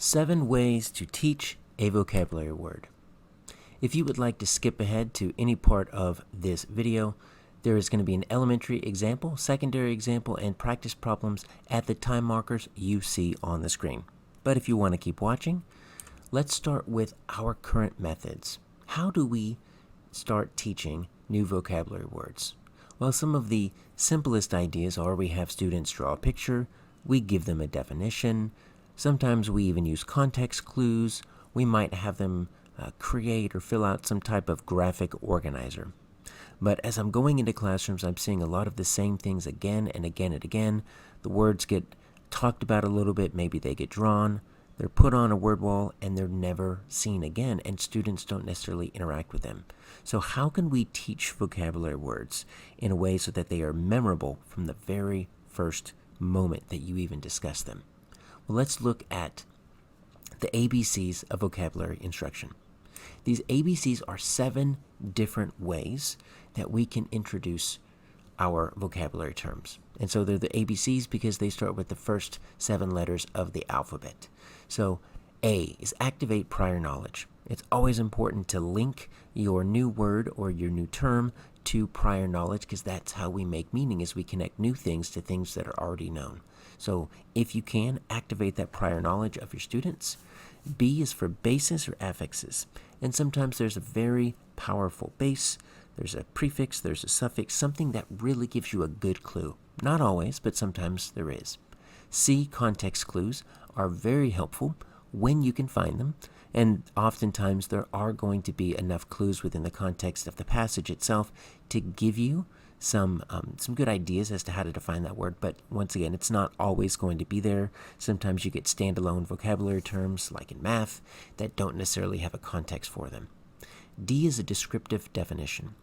7 ways to teach a vocabulary word. If you would like to skip ahead to any part of this video, there is going to be an elementary example, secondary example, and practice problems at the time markers you see on the screen. But if you want to keep watching, let's start with our current methods. How do we start teaching new vocabulary words? Well, some of the simplest ideas are we have students draw a picture, we give them a definition, sometimes we even use context clues, we might have them create or fill out some type of graphic organizer. But as I'm going into classrooms, I'm seeing a lot of the same things again and again and again. The words get talked about a little bit, maybe they get drawn, they're put on a word wall, and they're never seen again, and students don't necessarily interact with them. So how can we teach vocabulary words in a way so that they are memorable from the very first moment that you even discuss them? Well, let's look at the ABCs of vocabulary instruction. These ABCs are 7 different ways that we can introduce our vocabulary terms. And so they're the ABCs because they start with the first 7 letters of the alphabet. So A is activate prior knowledge. It's always important to link your new word or your new term to prior knowledge because that's how we make meaning, is we connect new things to things that are already known. So if you can, activate that prior knowledge of your students. B is for bases or affixes. And sometimes there's a very powerful base, there's a prefix, there's a suffix, something that really gives you a good clue. Not always, but sometimes there is. C, context clues, are very helpful when you can find them. And oftentimes there are going to be enough clues within the context of the passage itself to give you some good ideas as to how to define that word. But once again, it's not always going to be there. Sometimes you get standalone vocabulary terms, like in math, that don't necessarily have a context for them. D is a descriptive definition.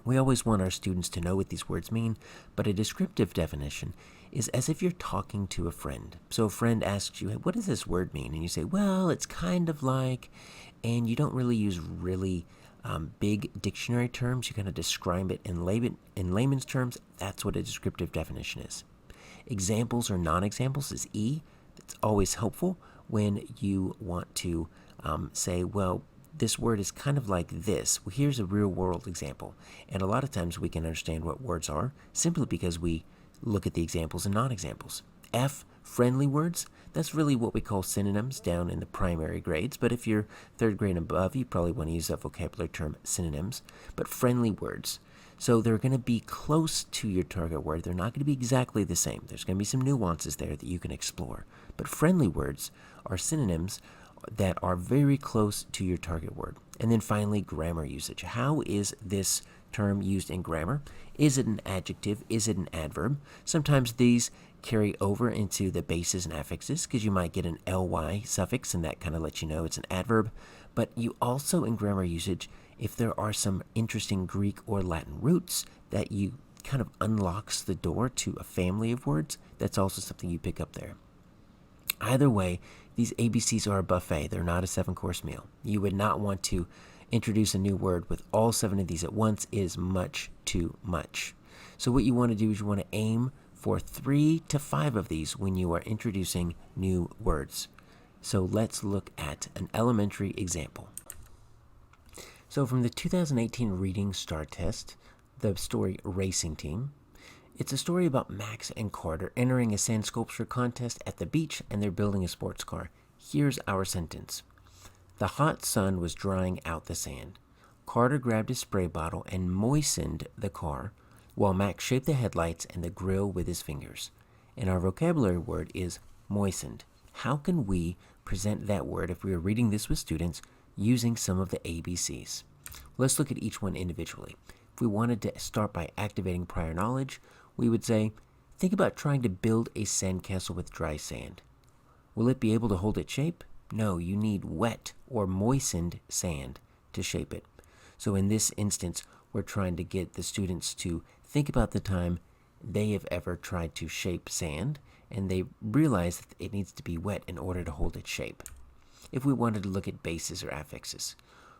We always want our students to know what these words mean, but a descriptive definition is as if you're talking to a friend. So a friend asks you, hey, what does this word mean? And you say, well, it's kind of like, and you don't really use really big dictionary terms. You kind of describe it in layman's terms. That's what a descriptive definition is. Examples or non-examples is E. It's always helpful when you want to say, well, this word is kind of like this. Well, here's a real-world example. And a lot of times we can understand what words are simply because we look at the examples and non-examples. F, friendly words. That's really what we call synonyms down in the primary grades. But if you're 3rd grade and above, you probably want to use that vocabulary term, synonyms. But friendly words. So they're going to be close to your target word. They're not going to be exactly the same. There's going to be some nuances there that you can explore. But friendly words are synonyms that are very close to your target word. And then finally, grammar usage. How is this term used in grammar? Is it an adjective? Is it an adverb? Sometimes these carry over into the bases and affixes because you might get an ly suffix and that kind of lets you know it's an adverb. But you also, in grammar usage, if there are some interesting Greek or Latin roots that you kind of unlocks the door to a family of words, that's also something you pick up there. Either way, these ABCs are a buffet. They're not a 7-course meal. You would not want to introduce a new word with all 7 of these at once. It is much too much. So what you want to do is you want to aim for 3 to 5 of these when you are introducing new words. So let's look at an elementary example. So from the 2018 Reading Star Test, the story Racing Team, it's a story about Max and Carter entering a sand sculpture contest at the beach, and they're building a sports car. Here's our sentence. The hot sun was drying out the sand. Carter grabbed a spray bottle and moistened the car, while Max shaped the headlights and the grille with his fingers. And our vocabulary word is moistened. How can we present that word if we are reading this with students using some of the ABCs? Let's look at each one individually. If we wanted to start by activating prior knowledge, we would say, think about trying to build a sandcastle with dry sand. Will it be able to hold its shape? No, you need wet or moistened sand to shape it. So in this instance, we're trying to get the students to think about the time they have ever tried to shape sand, and they realize that it needs to be wet in order to hold its shape. If we wanted to look at bases or affixes,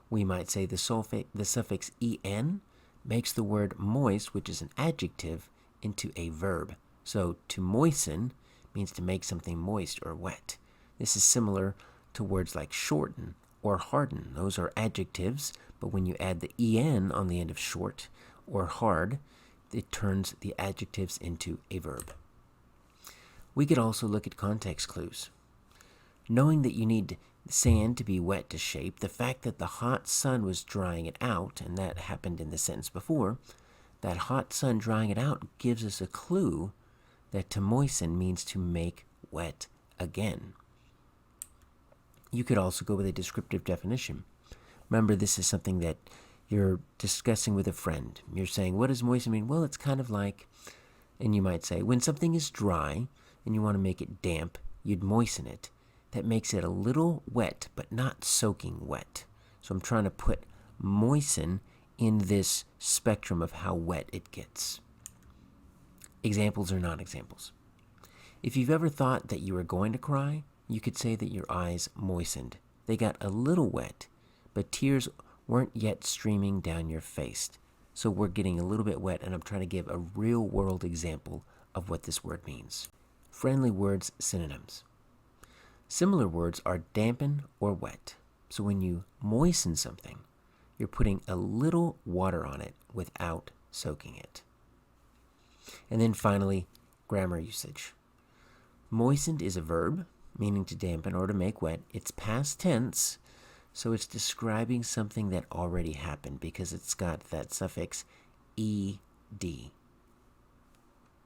we might say the suffix en makes the word moist, which is an adjective, into a verb. So to moisten means to make something moist or wet. This is similar to words like shorten or harden. Those are adjectives, but when you add the en on the end of short or hard, it turns the adjectives into a verb. We could also look at context clues. Knowing that you need sand to be wet to shape, the fact that the hot sun was drying it out, and that happened in the sentence before, that hot sun drying it out gives us a clue that to moisten means to make wet again. You could also go with a descriptive definition. Remember, this is something that you're discussing with a friend. You're saying, what does moisten mean? Well, it's kind of like, and you might say, when something is dry and you want to make it damp, you'd moisten it. That makes it a little wet, but not soaking wet. So I'm trying to put moisten in this spectrum of how wet it gets. Examples or non-examples. If you've ever thought that you were going to cry, you could say that your eyes moistened. They got a little wet, but tears weren't yet streaming down your face. So we're getting a little bit wet, and I'm trying to give a real-world example of what this word means. Friendly words, synonyms. Similar words are dampen or wet. So when you moisten something, you're putting a little water on it without soaking it. And then finally, grammar usage. Moistened is a verb, meaning to dampen or to make wet. It's past tense, so it's describing something that already happened because it's got that suffix ed.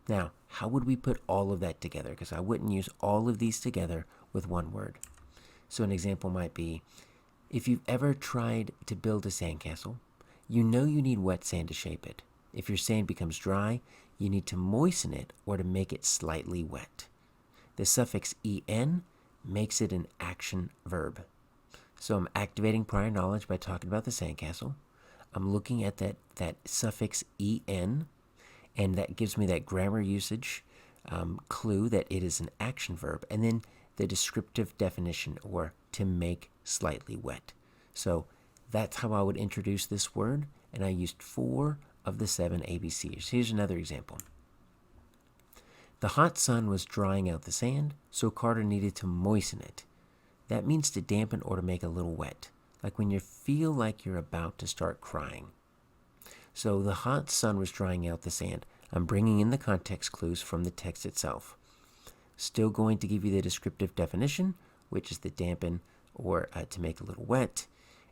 Now, how would we put all of that together? Because I wouldn't use all of these together with one word. So an example might be, if you've ever tried to build a sandcastle, you know you need wet sand to shape it. If your sand becomes dry, you need to moisten it or to make it slightly wet. The suffix en makes it an action verb. So I'm activating prior knowledge by talking about the sandcastle. I'm looking at that suffix en, and that gives me that grammar usage clue that it is an action verb. And then the descriptive definition, or to make slightly wet. So that's how I would introduce this word, and I used 4 of the 7 ABCs. Here's another example. The hot sun was drying out the sand, so Carter needed to moisten it. That means to dampen or to make a little wet, like when you feel like you're about to start crying. So the hot sun was drying out the sand. I'm bringing in the context clues from the text itself. Still going to give you the descriptive definition, which is the dampen or to make a little wet.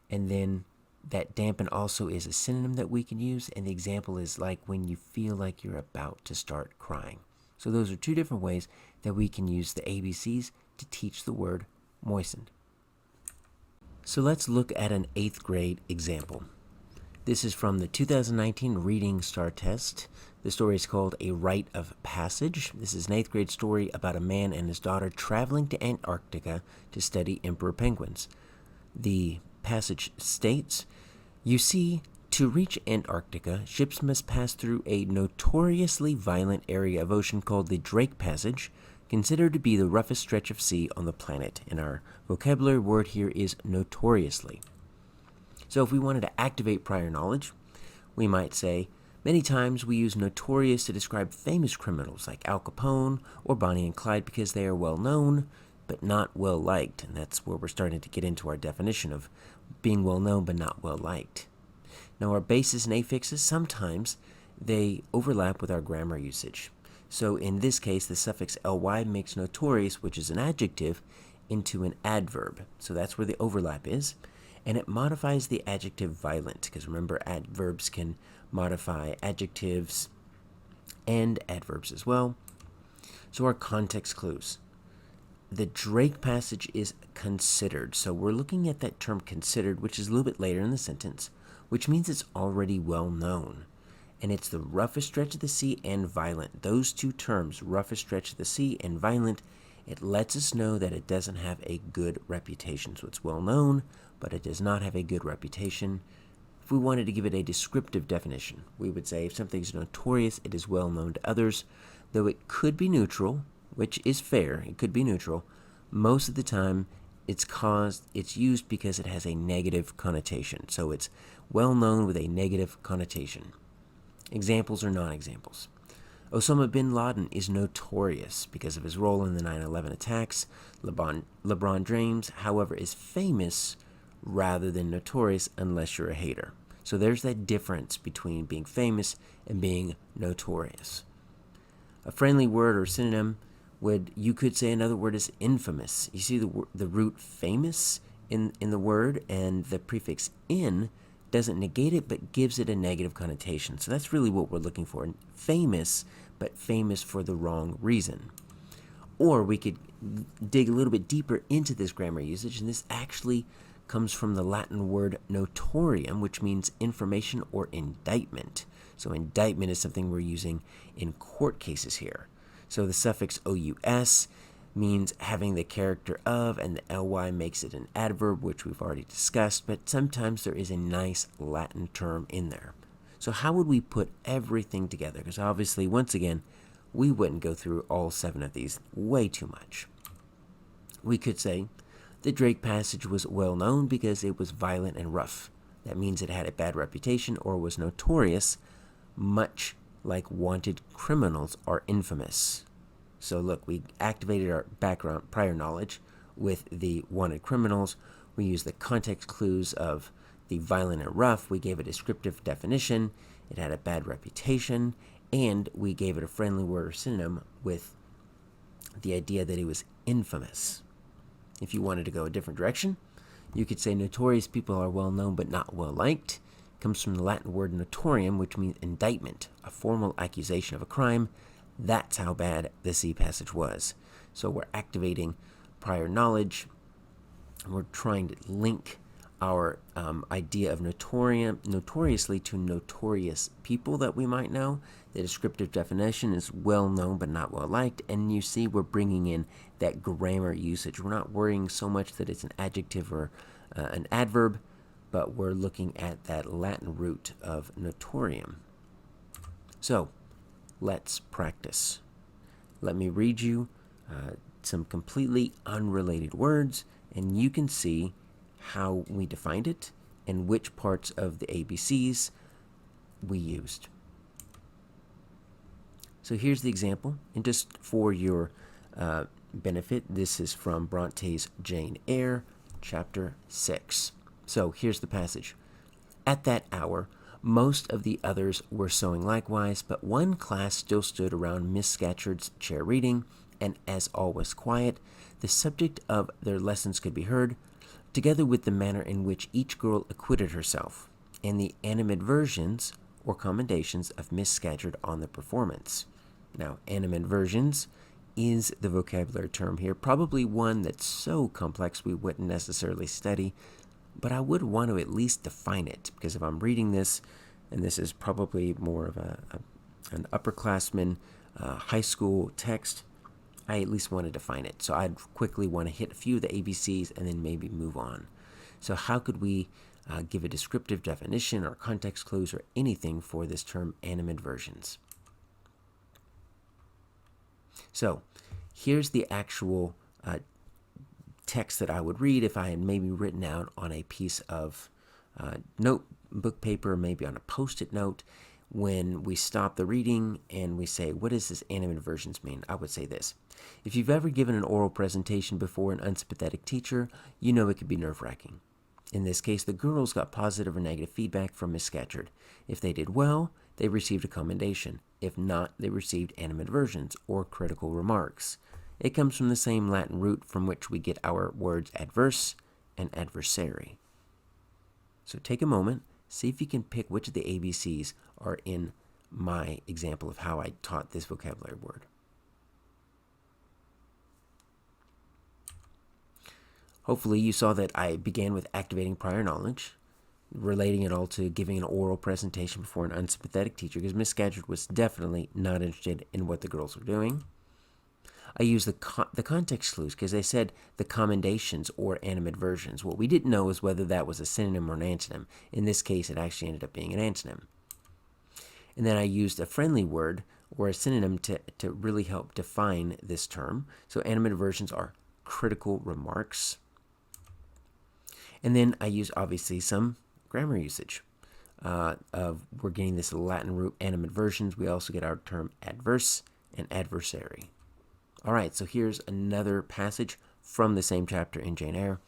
And then that dampen also is a synonym that we can use, and the example is like when you feel like you're about to start crying. So those are 2 different ways that we can use the ABCs to teach the word moistened. So let's look at an 8th grade example. This is from the 2019 Reading Star Test. The story is called A Rite of Passage. This is an 8th grade story about a man and his daughter traveling to Antarctica to study emperor penguins. The passage states, you see, to reach Antarctica, ships must pass through a notoriously violent area of ocean called the Drake Passage, considered to be the roughest stretch of sea on the planet. And our vocabulary word here is notoriously. So if we wanted to activate prior knowledge, we might say, many times we use notorious to describe famous criminals like Al Capone or Bonnie and Clyde because they are well known, but not well liked. And that's where we're starting to get into our definition of being well known but not well liked. Now our bases and affixes, sometimes they overlap with our grammar usage. So in this case, the suffix ly makes notorious, which is an adjective, into an adverb. So that's where the overlap is. And it modifies the adjective violent, because remember, adverbs can modify adjectives and adverbs as well. So our context clues. The Drake Passage is considered. So we're looking at that term considered, which is a little bit later in the sentence, which means it's already well known. And it's the roughest stretch of the sea and violent. Those 2 terms, roughest stretch of the sea and violent, it lets us know that it doesn't have a good reputation. So it's well known, but it does not have a good reputation. If we wanted to give it a descriptive definition, we would say if something's notorious, it is well known to others. Though it could be neutral, which is fair, it could be neutral, most of the time it's used because it has a negative connotation. So it's well known with a negative connotation. Examples or non-examples. Osama bin Laden is notorious because of his role in the 9/11 attacks. LeBron James, however, is famous rather than notorious unless you're a hater. So there's that difference between being famous and being notorious. A friendly word or synonym you could say another word is infamous. You see the root famous in the word, and the prefix in doesn't negate it but gives it a negative connotation. So that's really what we're looking for. Famous, but famous for the wrong reason. Or we could dig a little bit deeper into this grammar usage, and this actually comes from the Latin word notorium, which means information or indictment. So indictment is something we're using in court cases here. So the suffix ous means having the character of, and the ly makes it an adverb, which we've already discussed, but sometimes there is a nice Latin term in there. So how would we put everything together? Because obviously, once again, we wouldn't go through all 7 of these, way too much. We could say the Drake passage was well known because it was violent and rough. That means it had a bad reputation or was notorious, much like wanted criminals are infamous. So look, we activated our background prior knowledge with the wanted criminals. We used the context clues of the violent and rough. We gave a descriptive definition. It had a bad reputation. And we gave it a friendly word or synonym with the idea that it was infamous. If you wanted to go a different direction, you could say notorious people are well known but not well liked. It comes from the Latin word notorium, which means indictment, a formal accusation of a crime. That's how bad the C passage was. So we're activating prior knowledge. We're trying to link our idea of notoriously to notorious people that we might know. The descriptive definition is well known but not well liked. And you see we're bringing in that grammar usage. We're not worrying so much that it's an adjective or an adverb, but we're looking at that Latin root of notorium. So let's practice. Let me read you some completely unrelated words, and you can see how we defined it and which parts of the ABCs we used. So here's the example, and just for your benefit, this is from Bronte's Jane Eyre, chapter 6. So here's the passage. At that hour, most of the others were sewing likewise, but one class still stood around Miss Scatcherd's chair reading, and as all was quiet, the subject of their lessons could be heard, together with the manner in which each girl acquitted herself, and the animadversions or commendations of Miss Scatcherd on the performance. Now, animadversions is the vocabulary term here, probably one that's so complex we wouldn't necessarily study, but I would want to at least define it, because if I'm reading this, and this is probably more of an upperclassman high school text, I at least want to define it. So I'd quickly want to hit a few of the ABCs and then maybe move on. So how could we give a descriptive definition or context clues or anything for this term animadversions? So here's the actual text that I would read if I had maybe written out on a piece of notebook paper, maybe on a Post-it note. When we stop the reading and we say, what does this animadversions mean? I would say this. If you've ever given an oral presentation before an unsympathetic teacher, you know it could be nerve-wracking. In this case, the girls got positive or negative feedback from Miss Scatcherd. If they did well, they received a commendation. If not, they received animadversions or critical remarks. It comes from the same Latin root from which we get our words adverse and adversary. So take a moment, see if you can pick which of the ABCs are in my example of how I taught this vocabulary word. Hopefully you saw that I began with activating prior knowledge, relating it all to giving an oral presentation before an unsympathetic teacher, because Miss Scatcherd was definitely not interested in what the girls were doing. I used the context clues because they said the commendations or animadversions. What we didn't know is whether that was a synonym or an antonym. In this case, it actually ended up being an antonym. And then I used a friendly word or a synonym to really help define this term. So animadversions are critical remarks. And then I use obviously some grammar usage. we're getting this Latin root animadversions. We also get our term adverse and adversary. All right, so here's another passage from the same chapter in Jane Eyre.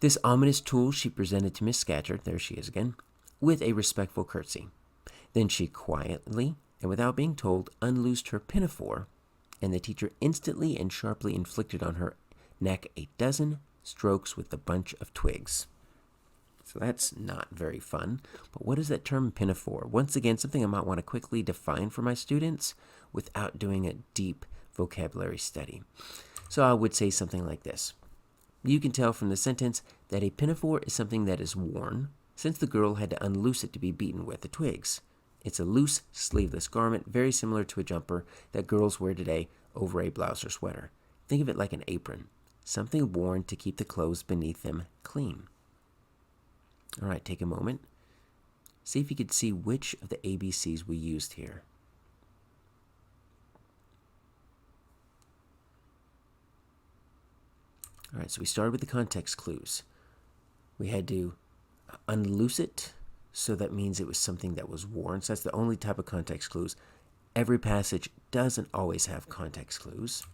This ominous tool she presented to Miss Scatcherd, there she is again, with a respectful curtsy. Then she quietly, and without being told, unloosed her pinafore, and the teacher instantly and sharply inflicted on her neck a dozen strokes with the bunch of twigs. So that's not very fun. But what is that term pinafore? Once again, something I might want to quickly define for my students without doing a deep vocabulary study. So I would say something like this. You can tell from the sentence that a pinafore is something that is worn, since the girl had to unloose it to be beaten with the twigs. It's a loose, sleeveless garment, very similar to a jumper that girls wear today over a blouse or sweater. Think of it like an apron, something worn to keep the clothes beneath them clean. All right, take a moment. See if you could see which of the ABCs we used here. All right, so we started with the context clues. We had to unloose it, so that means it was something that was worn. So that's the only type of context clues. Every passage doesn't always have context clues.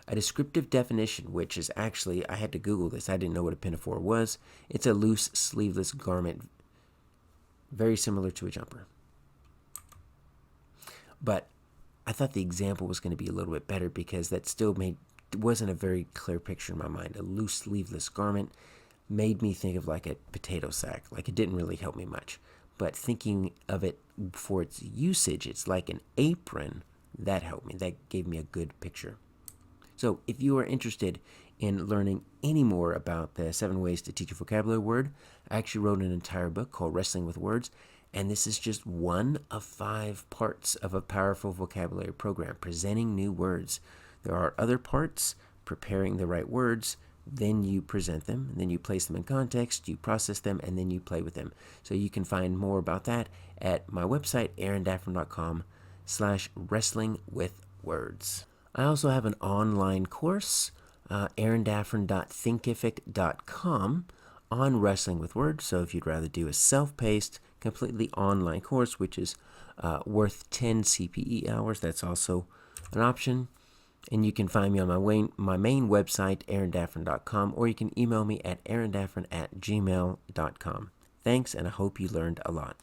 A descriptive definition, which is actually, I had to Google this. I didn't know what a pinafore was. It's a loose, sleeveless garment, very similar to a jumper. But I thought the example was going to be a little bit better because that still wasn't a very clear picture in my mind. A loose, sleeveless garment made me think of like a potato sack. Like it didn't really help me much. But thinking of it for its usage, it's like an apron. That helped me. That gave me a good picture. So if you are interested in learning any more about the 7 ways to teach a vocabulary word, I actually wrote an entire book called Wrestling with Words, and this is just one of 5 parts of a powerful vocabulary program, presenting new words. There are other parts, preparing the right words, then you present them, and then you place them in context, you process them, and then you play with them. So you can find more about that at my website, aarondaffron.com/wrestlingwithwords. I also have an online course, aarondaffron.thinkific.com, on wrestling with words. So if you'd rather do a self-paced, completely online course, which is worth 10 CPE hours, that's also an option. And you can find me on my main website, aarondaffron.com, or you can email me at aarondaffron@gmail.com. Thanks, and I hope you learned a lot.